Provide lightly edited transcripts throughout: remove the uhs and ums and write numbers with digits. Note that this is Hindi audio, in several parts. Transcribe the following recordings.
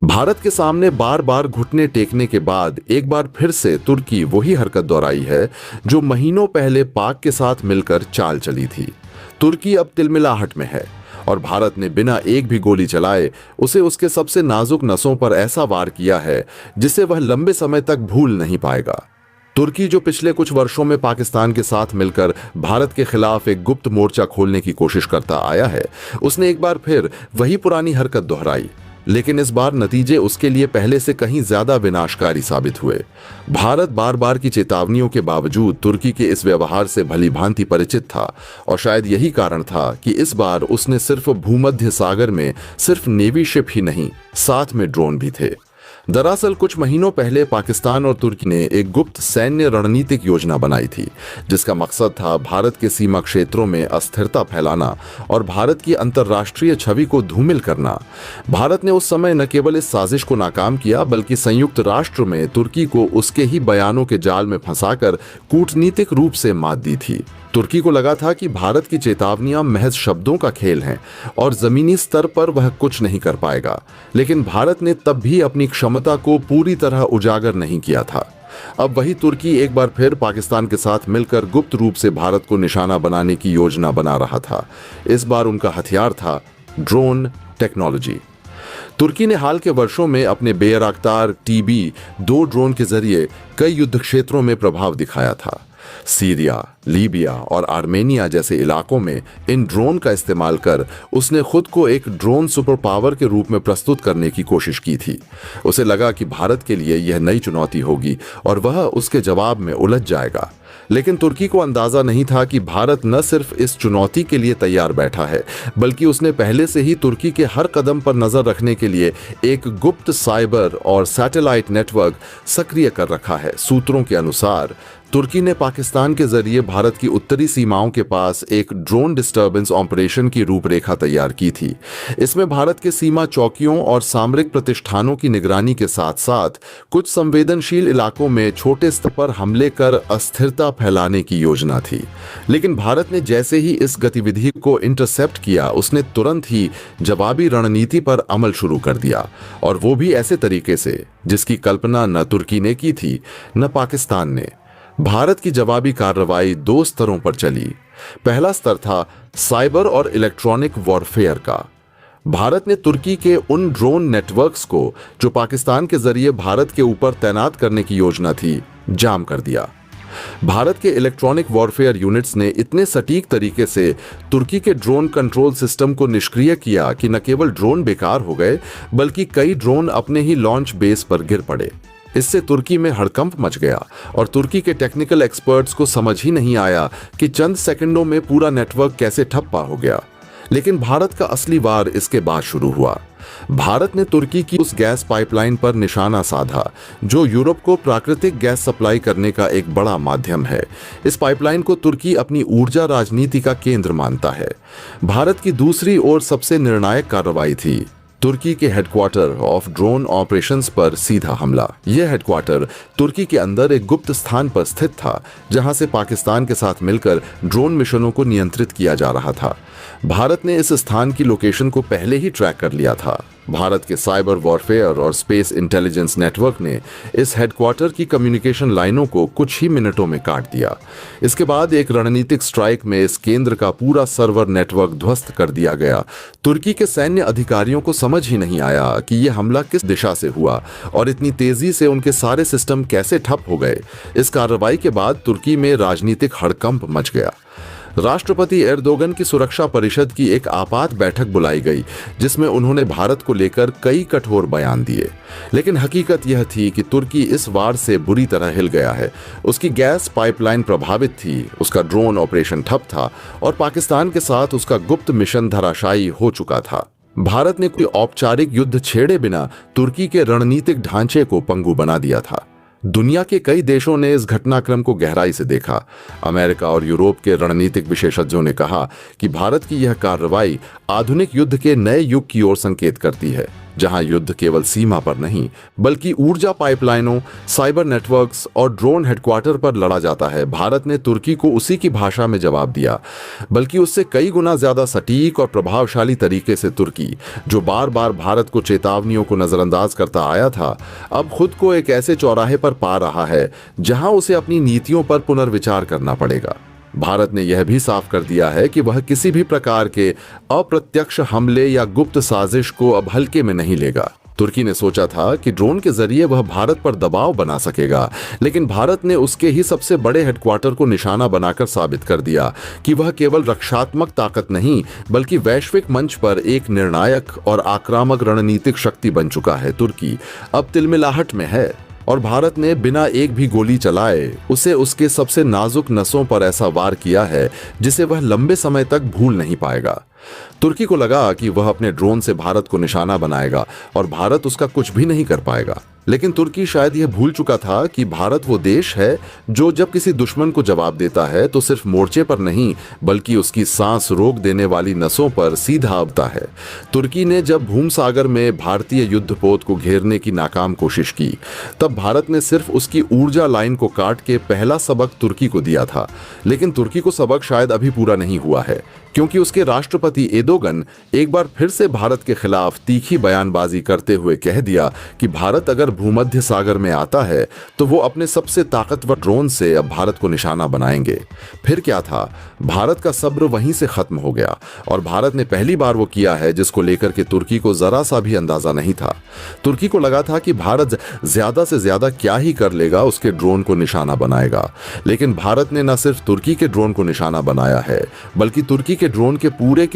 भारत के सामने बार बार घुटने टेकने के बाद एक बार फिर से तुर्की वही हरकत दोहराई है जो महीनों पहले पाक के साथ मिलकर चाल चली थी। तुर्की अब तिलमिलाहट में है और भारत ने बिना एक भी गोली चलाए उसे उसके सबसे नाजुक नसों पर ऐसा वार किया है जिसे वह लंबे समय तक भूल नहीं पाएगा। तुर्की जो पिछले कुछ वर्षों में पाकिस्तान के साथ मिलकर भारत के खिलाफ एक गुप्त मोर्चा खोलने की कोशिश करता आया है, उसने एक बार फिर वही पुरानी हरकत दोहराई, लेकिन इस बार नतीजे उसके लिए पहले से कहीं ज्यादा विनाशकारी साबित हुए। भारत बार बार की चेतावनियों के बावजूद तुर्की के इस व्यवहार से भली भांति परिचित था और शायद यही कारण था कि इस बार उसने सिर्फ भूमध्य सागर में सिर्फ नेवी शिप ही नहीं, साथ में ड्रोन भी थे। दरअसल कुछ महीनों पहले पाकिस्तान और तुर्की ने एक गुप्त सैन्य रणनीतिक योजना बनाई थी जिसका मकसद था भारत के सीमा क्षेत्रों में अस्थिरता फैलाना और भारत की अंतर्राष्ट्रीय छवि को धूमिल करना। भारत ने उस समय न केवल इस साजिश को नाकाम किया बल्कि संयुक्त राष्ट्र में तुर्की को उसके ही बयानों के जाल में फंसाकर कूटनीतिक रूप से मात दी थी। तुर्की को लगा था कि भारत की चेतावनियां महज शब्दों का खेल हैं और जमीनी स्तर पर वह कुछ नहीं कर पाएगा, लेकिन भारत ने तब भी अपनी क्षमता को पूरी तरह उजागर नहीं किया था। अब वही तुर्की एक बार फिर पाकिस्तान के साथ मिलकर गुप्त रूप से भारत को निशाना बनाने की योजना बना रहा था। इस बार उनका हथियार था ड्रोन टेक्नोलॉजी। तुर्की ने हाल के वर्षों में अपने बेयरख्तार TB2 ड्रोन के जरिए कई युद्ध क्षेत्रों में प्रभाव दिखाया था। सीरिया, लीबिया और आर्मेनिया जैसे इलाकों में इन ड्रोन का इस्तेमाल कर उसने खुद को एक ड्रोन सुपर पावर के रूप में प्रस्तुत करने की कोशिश की थी। उसे लगा कि भारत के लिए यह नई चुनौती होगी और वह उसके जवाब में उलझ जाएगा। लेकिन तुर्की को अंदाजा नहीं था कि भारत न सिर्फ इस चुनौती के लिए तैयार बैठा है बल्कि उसने पहले से ही तुर्की के हर कदम पर नजर रखने के लिए एक गुप्त साइबर और सैटेलाइट नेटवर्क सक्रिय कर रखा है। सूत्रों के अनुसार तुर्की ने पाकिस्तान के जरिए भारत की उत्तरी सीमाओं के पास एक ड्रोन डिस्टर्बेंस ऑपरेशन की रूपरेखा तैयार की थी। इसमें भारत के सीमा चौकियों और सामरिक प्रतिष्ठानों की निगरानी के साथ साथ कुछ संवेदनशील इलाकों में छोटे स्तर पर हमले कर अस्थिरता फैलाने की योजना थी। लेकिन भारत ने जैसे ही इस गतिविधि को इंटरसेप्ट किया, उसने तुरंत ही जवाबी रणनीति पर अमल शुरू कर दिया, और वो भी ऐसे तरीके से जिसकी कल्पना न तुर्की ने की थी न पाकिस्तान ने। भारत की जवाबी कार्रवाई दो स्तरों पर चली। पहला स्तर था साइबर और इलेक्ट्रॉनिक वॉरफेयर का। भारत ने तुर्की के उन ड्रोन नेटवर्क्स को जो पाकिस्तान के जरिए भारत के ऊपर तैनात करने की योजना थी, जाम कर दिया। भारत के इलेक्ट्रॉनिक वॉरफेयर यूनिट्स ने इतने सटीक तरीके से तुर्की के ड्रोन कंट्रोल सिस्टम को निष्क्रिय किया कि न केवल ड्रोन बेकार हो गए बल्कि कई ड्रोन अपने ही लॉन्च बेस पर गिर पड़े। इससे तुर्की में हड़कंप मच गया और तुर्की के टेक्निकल एक्सपर्ट्स को समझ ही नहीं आया कि चंद सेकंडों में पूरा नेटवर्क कैसे ठप्पा हो गया। लेकिन भारत का असली वार इसके बाद शुरू हुआ। भारत ने तुर्की की उस गैस पाइपलाइन पर निशाना साधा जो यूरोप को प्राकृतिक गैस सप्लाई करने का एक बड़ा माध्यम है। इस पाइपलाइन को तुर्की अपनी ऊर्जा राजनीति का केंद्र मानता है। भारत की दूसरी ओर सबसे निर्णायक कार्रवाई थी तुर्की के हेडक्वार्टर ऑफ ड्रोन ऑपरेशंस पर सीधा हमला। यह हेडक्वार्टर तुर्की के अंदर एक गुप्त स्थान पर स्थित था जहां से पाकिस्तान के साथ मिलकर ड्रोन मिशनों को नियंत्रित किया जा रहा था। भारत ने इस स्थान की लोकेशन को पहले ही ट्रैक कर लिया था। भारत के साइबर वॉरफेयर और स्पेस इंटेलिजेंस नेटवर्क ने इस हेडक्वार्टर की कम्युनिकेशन लाइनों को कुछ ही मिनटों में काट दिया। इसके बाद एक रणनीतिक स्ट्राइक में इस केंद्र का पूरा सर्वर नेटवर्क ध्वस्त कर दिया गया। तुर्की के सैन्य अधिकारियों को समझ ही नहीं आया कि यह हमला किस दिशा से हुआ और इतनी तेजी से उनके सारे सिस्टम कैसे ठप हो गए। इस कार्रवाई के बाद तुर्की में राजनीतिक हड़कंप मच गया। राष्ट्रपति एर्दोगन की सुरक्षा परिषद की एक आपात बैठक बुलाई गई जिसमें उन्होंने भारत को लेकर कई कठोर बयान दिए। लेकिन हकीकत यह थी कि तुर्की इस वार से बुरी तरह हिल गया है। उसकी गैस पाइपलाइन प्रभावित थी, उसका ड्रोन ऑपरेशन ठप था और पाकिस्तान के साथ उसका गुप्त मिशन धराशायी हो चुका था। भारत ने कोई औपचारिक युद्ध छेड़े बिना तुर्की के रणनीतिक ढांचे को पंगु बना दिया था। दुनिया के कई देशों ने इस घटनाक्रम को गहराई से देखा। अमेरिका और यूरोप के रणनीतिक विशेषज्ञों ने कहा कि भारत की यह कार्रवाई आधुनिक युद्ध के नए युग की ओर संकेत करती है। जहां युद्ध केवल सीमा पर नहीं बल्कि ऊर्जा पाइपलाइनों, साइबर नेटवर्क्स और ड्रोन हेडक्वार्टर पर लड़ा जाता है, भारत ने तुर्की को उसी की भाषा में जवाब दिया। बल्कि उससे कई गुना ज्यादा सटीक और प्रभावशाली तरीके से तुर्की, जो बार बार भारत को चेतावनियों को नजरअंदाज करता आया था, अब खुद को एक ऐसे चौराहे पर पा रहा है जहां उसे अपनी नीतियों पर पुनर्विचार करना पड़ेगा। भारत ने यह भी साफ कर दिया है कि वह किसी भी प्रकार के अप्रत्यक्ष हमले या गुप्त साजिश को अब हल्के में नहीं लेगा। तुर्की ने सोचा था कि ड्रोन के जरिए वह भारत पर दबाव बना सकेगा, लेकिन भारत ने उसके ही सबसे बड़े हेडक्वार्टर को निशाना बनाकर साबित कर दिया कि वह केवल रक्षात्मक ताकत नहीं बल्कि वैश्विक मंच पर एक निर्णायक और आक्रामक रणनीतिक शक्ति बन चुका है। तुर्की अब तिलमिलाहट में है और भारत ने बिना एक भी गोली चलाए उसे उसके सबसे नाजुक नसों पर ऐसा वार किया है जिसे वह लंबे समय तक भूल नहीं पाएगा। तुर्की को लगा कि वह अपने ड्रोन से भारत को निशाना बनाएगा और भारत उसका कुछ भी नहीं कर पाएगा, लेकिन तुर्की शायद यह भूल चुका था कि भारत वो देश है जो जब किसी दुश्मन को जवाब देता है तो सिर्फ मोर्चे पर नहीं बल्कि उसकी सांस रोक देने वाली नसों पर सीधा अबता है। तुर्की ने जब भूमसागर में भारतीय युद्धपोत को घेरने की नाकाम कोशिश की, तब भारत ने सिर्फ उसकी ऊर्जा लाइन को काट के पहला सबक तुर्की को दिया था। लेकिन तुर्की को सबक शायद अभी पूरा नहीं हुआ है, क्योंकि उसके राष्ट्रपति एर्दोगन एक बार फिर से भारत के खिलाफ तीखी बयानबाजी करते हुए कह दिया कि भारत अगर भूमध्य सागर में आता है तो वो अपने सबसे ताकतवर ड्रोन से अब भारत को निशाना बनाएंगे। फिर क्या था, भारत का सब्र वहीं से खत्म हो गया और भारत ने पहली बार वो किया है जिसको लेकर के तुर्की को जरा सा भी अंदाजा नहीं था। तुर्की को लगा था कि भारत ज्यादा से ज्यादा क्या ही कर लेगा, उसके ड्रोन को निशाना बनाएगा, लेकिन भारत ने न सिर्फ तुर्की के ड्रोन को निशाना बनाया है बल्कि तुर्की के ड्रोन के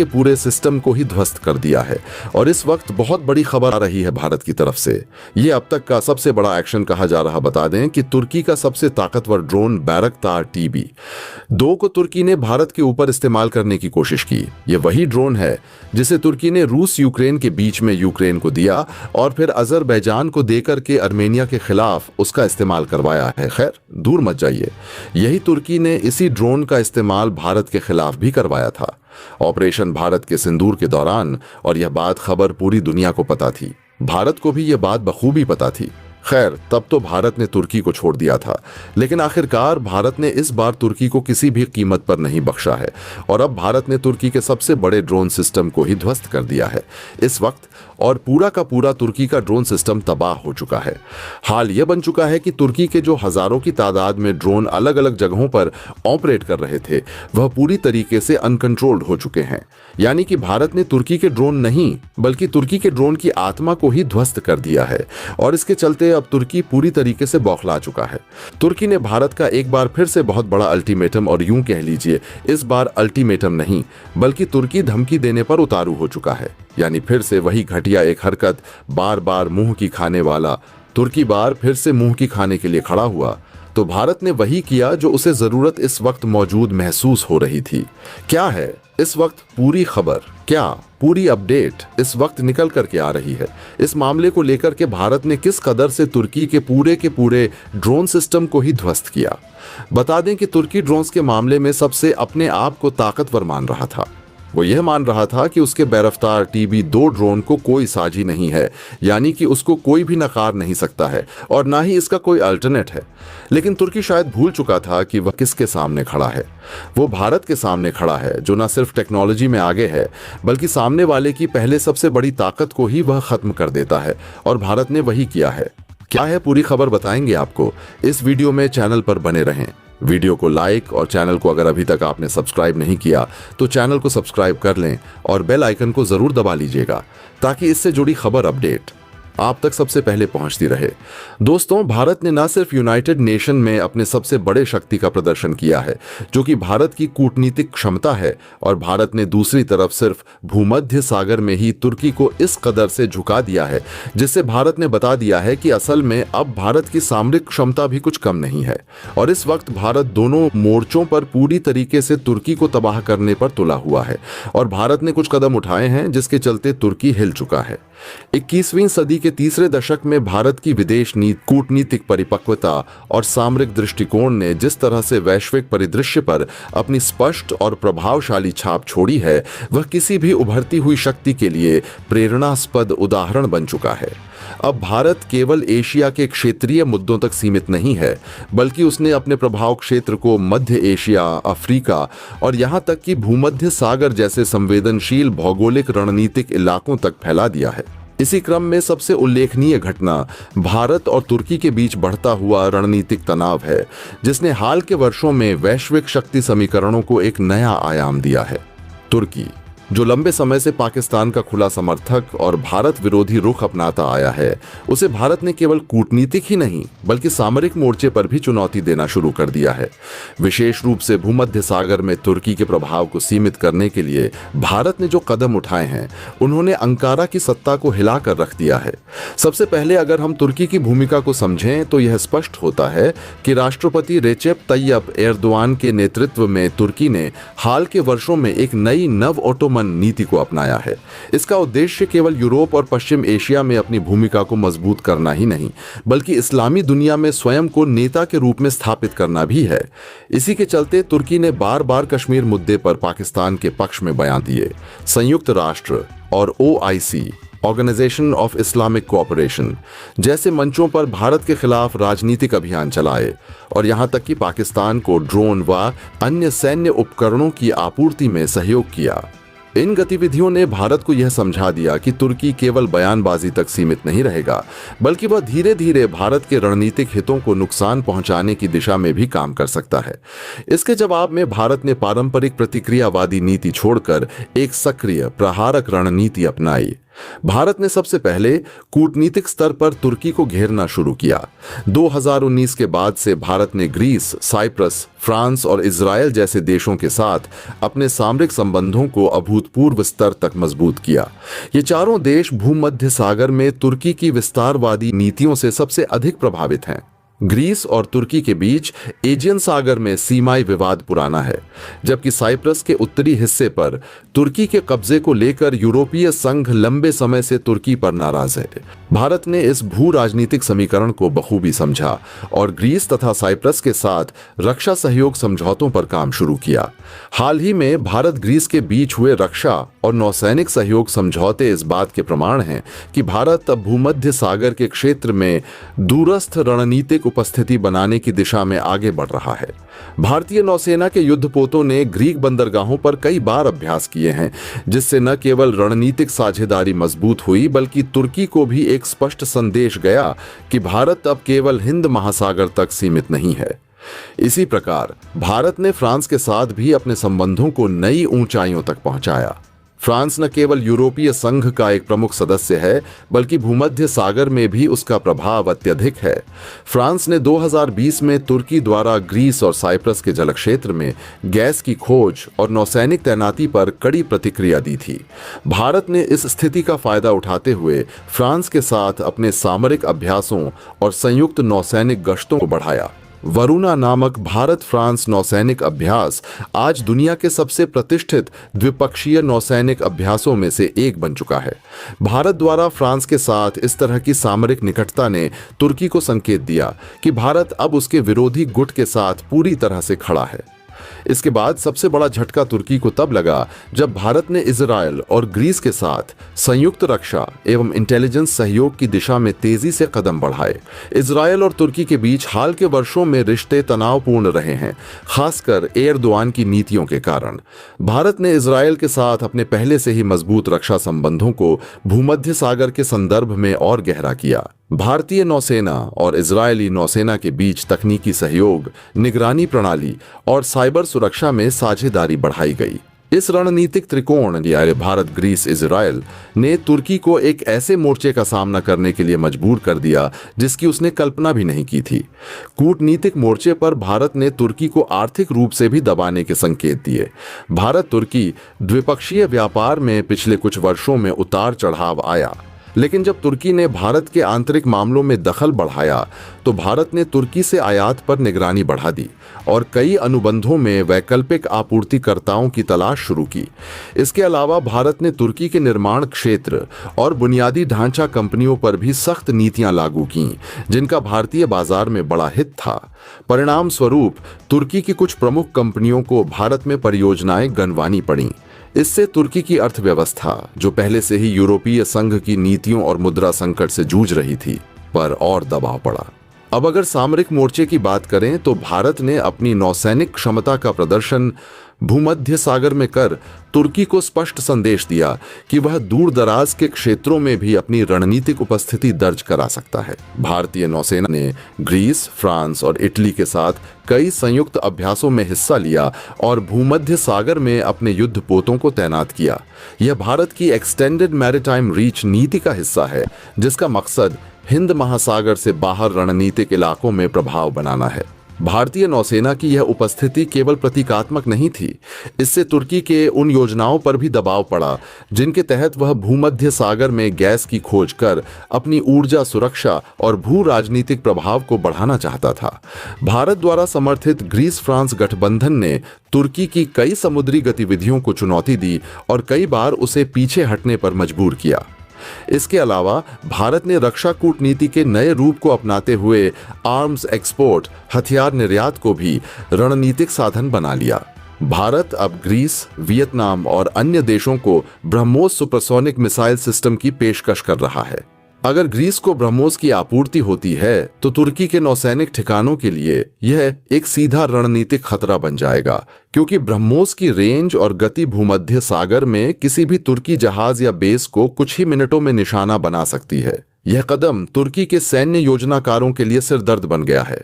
पूरे सिस्टम को ही ध्वस्त कर दिया है। और इस वक्त बहुत बड़ी खबर आ रही है भारत की तरफ से। ये अब तक का सबसे बड़ा एक्शन कहा जा रहा। बता दें कि तुर्की का सबसे ताकतवर ड्रोन बैरक्तार TB2 को तुर्की ने भारत के ऊपर इस्तेमाल करने की कोशिश की। ये वही ड्रोन है जिसे तुर्की ने रूस यूक्रेन के बीच में यूक्रेन को दिया और फिर अजरबैजान को देकर के अर्मेनिया के खिलाफ उसका इस्तेमाल करवाया है। खैर, दूर मत जाइए, यही तुर्की ने इसी ड्रोन का इस्तेमाल भारत के खिलाफ भी करवाया था ऑपरेशन भारत के सिंदूर के दौरान, और यह बात खबर पूरी दुनिया को पता थी। भारत को भी यह बात बखूबी पता थी। खैर, तब तो भारत ने तुर्की को छोड़ दिया था, लेकिन आखिरकार भारत ने इस बार तुर्की को किसी भी कीमत पर नहीं बख्शा है और अब भारत ने तुर्की के सबसे बड़े ड्रोन सिस्टम को ही ध्वस्त कर दिया है इस वक्त, और पूरा का पूरा तुर्की का ड्रोन सिस्टम तबाह हो चुका है। हाल यह बन चुका है कि तुर्की के जो हजारों की तादाद में ड्रोन अलग अलग जगहों पर ऑपरेट कर रहे थे, वह पूरी तरीके से अनकंट्रोल्ड हो चुके हैं। यानी कि भारत ने तुर्की के ड्रोन नहीं बल्कि तुर्की के ड्रोन की आत्मा को ही ध्वस्त कर दिया है और इसके चलते अब तुर्की पूरी तरीके से बौखला चुका है। तुर्की ने भारत का एक बार फिर से बहुत बड़ा अल्टीमेटम, और यूं कह लीजिए इस बार अल्टीमेटम नहीं बल्कि तुर्की धमकी देने पर उतारू हो चुका है। यानी फिर से वही घटिया एक हरकत, बार बार मुंह की खाने वाला तुर्की बार फिर से मुंह की खाने के लिए खड़ा हुआ। तो भारत ने वही किया जो उसे जरूरत इस वक्त मौजूद महसूस हो रही थी। क्या है इस वक्त पूरी खबर, क्या पूरी अपडेट इस वक्त निकल करके आ रही है? इस मामले को लेकर के भारत ने किस कदर से तुर्की के पूरे ड्रोन सिस्टम को ही ध्वस्त किया। बता दें कि तुर्की ड्रोन्स के मामले में सबसे अपने आप को ताकतवर मान रहा था। वो यह मान रहा था कि उसके बैरफ्तार TB2 ड्रोन को कोई साझी नहीं है, यानी कि उसको कोई भी नकार नहीं सकता है और ना ही इसका कोई अल्टरनेट है। लेकिन तुर्की शायद भूल चुका था कि वह किसके सामने खड़ा है। वो भारत के सामने खड़ा है, जो न सिर्फ टेक्नोलॉजी में आगे है बल्कि सामने वाले की पहले सबसे बड़ी ताकत को ही वह खत्म कर देता है, और भारत ने वही किया है। क्या है पूरी खबर बताएंगे आपको। इस वीडियो में चैनल पर बने रहें। वीडियो को लाइक और चैनल को अगर अभी तक आपने सब्सक्राइब नहीं किया तो चैनल को सब्सक्राइब कर लें और बेल आइकन को जरूर दबा लीजिएगा ताकि इससे जुड़ी खबर अपडेट आप तक सबसे पहले पहुंचती रहे। दोस्तों, भारत ने न सिर्फ यूनाइटेड नेशन में अपने सबसे बड़े शक्ति का प्रदर्शन किया है, जो कि भारत की कूटनीतिक क्षमता है, और भारत ने दूसरी तरफ सिर्फ भूमध्य सागर में ही तुर्की को इस कदर से झुका दिया है, जिससे भारत ने बता दिया है कि असल में अब भारत की सामरिक क्षमता भी कुछ कम नहीं है। और इस वक्त भारत दोनों मोर्चों पर पूरी तरीके से तुर्की को तबाह करने पर तुला हुआ है और भारत ने कुछ कदम उठाए हैं जिसके चलते तुर्की हिल चुका है। 21वीं सदी के तीसरे दशक में भारत की विदेश नीति, कूटनीतिक परिपक्वता और सामरिक दृष्टिकोण ने जिस तरह से वैश्विक परिदृश्य पर अपनी स्पष्ट और प्रभावशाली छाप छोड़ी है, वह किसी भी उभरती हुई शक्ति के लिए प्रेरणास्पद उदाहरण बन चुका है। अब भारत केवल एशिया के क्षेत्रीय मुद्दों तक सीमित नहीं है, बल्कि उसने अपने प्रभाव क्षेत्र को मध्य एशिया, अफ्रीका और यहां तक कि भूमध्य सागर जैसे संवेदनशील भौगोलिक रणनीतिक इलाकों तक फैला दिया है। इसी क्रम में सबसे उल्लेखनीय घटना भारत और तुर्की के बीच बढ़ता हुआ रणनीतिक तनाव है, जिसने हाल के वर्षों में वैश्विक शक्ति समीकरणों को एक नया आयाम दिया है। तुर्की, जो लंबे समय से पाकिस्तान का खुला समर्थक और भारत विरोधी रुख अपनाता आया है, उसे भारत ने केवल कूटनीतिक ही नहीं बल्कि सामरिक मोर्चे पर भी चुनौती देना शुरू कर दिया है। विशेष रूप से भूमध्य सागर में तुर्की के प्रभाव को सीमित करने के लिए भारत ने जो कदम उठाए हैं, उन्होंने अंकारा की सत्ता को हिलाकर रख दिया है। सबसे पहले अगर हम तुर्की की भूमिका को समझें तो यह स्पष्ट होता है कि राष्ट्रपति रेचेप तैयब एर्दोआन के नेतृत्व में तुर्की ने हाल के वर्षों में एक नई नव ऑटोमन नीति को अपनाया है। इसका उद्देश्य केवल यूरोप और पश्चिम एशिया में अपनी भूमिका को मजबूत करना ही नहीं, बल्कि इस्लामी दुनिया में स्वयं को नेता के रूप में स्थापित करना भी है। इसी के चलते तुर्की ने बार बार कश्मीर मुद्दे पर पाकिस्तान के पक्ष में बयान दिए, संयुक्त राष्ट्र और OIC, Organisation of Islamic Cooperation जैसे मंचों पर भारत के खिलाफ राजनीतिक अभियान चलाए और यहां तक कि पाकिस्तान को ड्रोन व अन्य सैन्य उपकरणों की आपूर्ति में सहयोग किया। इन गतिविधियों ने भारत को यह समझा दिया कि तुर्की केवल बयानबाजी तक सीमित नहीं रहेगा, बल्कि वह धीरे धीरे भारत के रणनीतिक हितों को नुकसान पहुंचाने की दिशा में भी काम कर सकता है। इसके जवाब में भारत ने पारंपरिक प्रतिक्रियावादी नीति छोड़कर एक सक्रिय प्रहारक रणनीति अपनाई। भारत ने सबसे पहले कूटनीतिक स्तर पर तुर्की को घेरना शुरू किया। 2019 के बाद से भारत ने ग्रीस, साइप्रस, फ्रांस और इजरायल जैसे देशों के साथ अपने सामरिक संबंधों को अभूतपूर्व स्तर तक मजबूत किया। ये चारों देश भूमध्य सागर में तुर्की की विस्तारवादी नीतियों से सबसे अधिक प्रभावित हैं। ग्रीस और तुर्की के बीच एजियन सागर में सीमाई विवाद पुराना है, जबकि साइप्रस के उत्तरी हिस्से पर तुर्की के कब्जे को लेकर यूरोपीय संघ लंबे समय से तुर्की पर नाराज है। भारत ने इस भू राजनीतिक समीकरण को बखूबी समझा और ग्रीस तथा साइप्रस के साथ रक्षा सहयोग समझौतों पर काम शुरू किया। हाल ही में भारत ग्रीस के बीच हुए रक्षा और नौसैनिक सहयोग समझौते इस बात के प्रमाण हैं कि भारत अब भूमध्य सागर के क्षेत्र में दूरस्थ रणनीतिक उपस्थिति बनाने की दिशा में आगे बढ़ रहा है। भारतीय नौसेना के युद्धपोतों ने ग्रीक बंदरगाहों पर कई बार अभ्यास किए हैं, जिससे न केवल रणनीतिक साझेदारी मजबूत हुई बल्कि तुर्की को भी एक स्पष्ट संदेश गया कि भारत अब केवल हिंद महासागर तक सीमित नहीं है। इसी प्रकार भारत ने फ्रांस के साथ भी अपने संबंधों को नई ऊंचाइयों तक पहुंचाया। फ्रांस न केवल यूरोपीय संघ का एक प्रमुख सदस्य है, बल्कि भूमध्य सागर में भी उसका प्रभाव अत्यधिक है। फ्रांस ने 2020 में तुर्की द्वारा ग्रीस और साइप्रस के जलक्षेत्र में गैस की खोज और नौसैनिक तैनाती पर कड़ी प्रतिक्रिया दी थी। भारत ने इस स्थिति का फायदा उठाते हुए फ्रांस के साथ अपने सामरिक अभ्यासों और संयुक्त नौसैनिक गश्तों को बढ़ाया। वरुणा नामक भारत फ्रांस नौसैनिक अभ्यास आज दुनिया के सबसे प्रतिष्ठित द्विपक्षीय नौसैनिक अभ्यासों में से एक बन चुका है। भारत द्वारा फ्रांस के साथ इस तरह की सामरिक निकटता ने तुर्की को संकेत दिया कि भारत अब उसके विरोधी गुट के साथ पूरी तरह से खड़ा है। इसके बाद सबसे बड़ा झटका तुर्की को तब लगा जब भारत ने इजरायल और ग्रीस के साथ संयुक्त रक्षा एवं इंटेलिजेंस सहयोग की दिशा में तेजी से कदम बढ़ाए। इजरायल और तुर्की के बीच हाल के वर्षों में रिश्ते तनावपूर्ण रहे हैं, खासकर एर्दोआन की नीतियों के कारण। भारत ने इजरायल के साथ अपने पहले से ही मजबूत रक्षा संबंधों को भूमध्य सागर के संदर्भ में और गहरा किया। भारतीय नौसेना और इजरायली नौसेना के बीच तकनीकी सहयोग, निगरानी प्रणाली और साइबर सुरक्षा में साझेदारी बढ़ाई गई। इस रणनीतिक त्रिकोण यानी भारत, ग्रीस, इजरायल ने तुर्की को एक ऐसे मोर्चे का सामना करने के लिए मजबूर कर दिया जिसकी उसने कल्पना भी नहीं की थी। कूटनीतिक मोर्चे पर भारत ने तुर्की को आर्थिक रूप से भी दबाने के संकेत दिए। भारत तुर्की द्विपक्षीय व्यापार में पिछले कुछ वर्षों में उतार चढ़ाव आया। लेकिन जब तुर्की ने भारत के आंतरिक मामलों में दखल बढ़ाया तो भारत ने तुर्की से आयात पर निगरानी बढ़ा दी और कई अनुबंधों में वैकल्पिक आपूर्तिकर्ताओं की तलाश शुरू की। इसके अलावा भारत ने तुर्की के निर्माण क्षेत्र और बुनियादी ढांचा कंपनियों पर भी सख्त नीतियां लागू की, जिनका भारतीय बाजार में बड़ा हित था। परिणाम स्वरूप तुर्की की कुछ प्रमुख कंपनियों को भारत में परियोजनाएं गंवानी पड़ीं। इससे तुर्की की अर्थव्यवस्था, जो पहले से ही यूरोपीय संघ की नीतियों और मुद्रा संकट से जूझ रही थी, पर और दबाव पड़ा। अब अगर सामरिक मोर्चे की बात करें तो भारत ने अपनी नौसैनिक क्षमता का प्रदर्शन भूमध्य सागर में कर तुर्की को स्पष्ट संदेश दिया कि वह दूर दराज के क्षेत्रों में भी अपनी रणनीतिक उपस्थिति दर्ज करा सकता है। भारतीय नौसेना ने ग्रीस, फ्रांस और इटली के साथ कई संयुक्त अभ्यासों में हिस्सा लिया और भूमध्य सागर में अपने युद्धपोतों को तैनात किया। यह भारत की एक्सटेंडेड मैरीटाइम रीच नीति का हिस्सा है, जिसका मकसद हिंद महासागर से बाहर रणनीतिक इलाकों में प्रभाव बनाना है। भारतीय नौसेना की यह उपस्थिति केवल प्रतीकात्मक नहीं थी, इससे तुर्की के उन योजनाओं पर भी दबाव पड़ा जिनके तहत वह भूमध्य सागर में गैस की खोज कर अपनी ऊर्जा सुरक्षा और भू राजनीतिक प्रभाव को बढ़ाना चाहता था। भारत द्वारा समर्थित ग्रीस फ्रांस गठबंधन ने तुर्की की कई समुद्री गतिविधियों को चुनौती दी और कई बार उसे पीछे हटने पर मजबूर किया। इसके अलावा भारत ने रक्षा कूटनीति के नए रूप को अपनाते हुए आर्म्स एक्सपोर्ट, हथियार निर्यात को भी रणनीतिक साधन बना लिया। भारत अब ग्रीस, वियतनाम और अन्य देशों को ब्रह्मोस सुपरसोनिक मिसाइल सिस्टम की पेशकश कर रहा है। अगर ग्रीस को ब्रह्मोस की आपूर्ति होती है तो तुर्की के नौसैनिक ठिकानों के लिए यह एक सीधा रणनीतिक खतरा बन जाएगा, क्योंकि ब्रह्मोस की रेंज और गति भूमध्य सागर में किसी भी तुर्की जहाज या बेस को कुछ ही मिनटों में निशाना बना सकती है। यह कदम तुर्की के सैन्य योजनाकारों के लिए सिरदर्द बन गया है।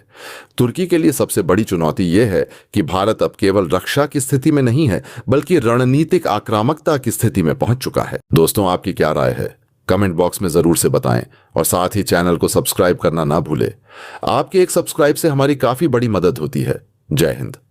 तुर्की के लिए सबसे बड़ी चुनौती यह है कि भारत अब केवल रक्षा की स्थिति में नहीं है, बल्कि रणनीतिक आक्रामकता की स्थिति में पहुंच चुका है। दोस्तों, आपकी क्या राय है? कमेंट बॉक्स में जरूर से बताएं और साथ ही चैनल को सब्सक्राइब करना ना भूलें। आपके एक सब्सक्राइब से हमारी काफी बड़ी मदद होती है। जय हिंद।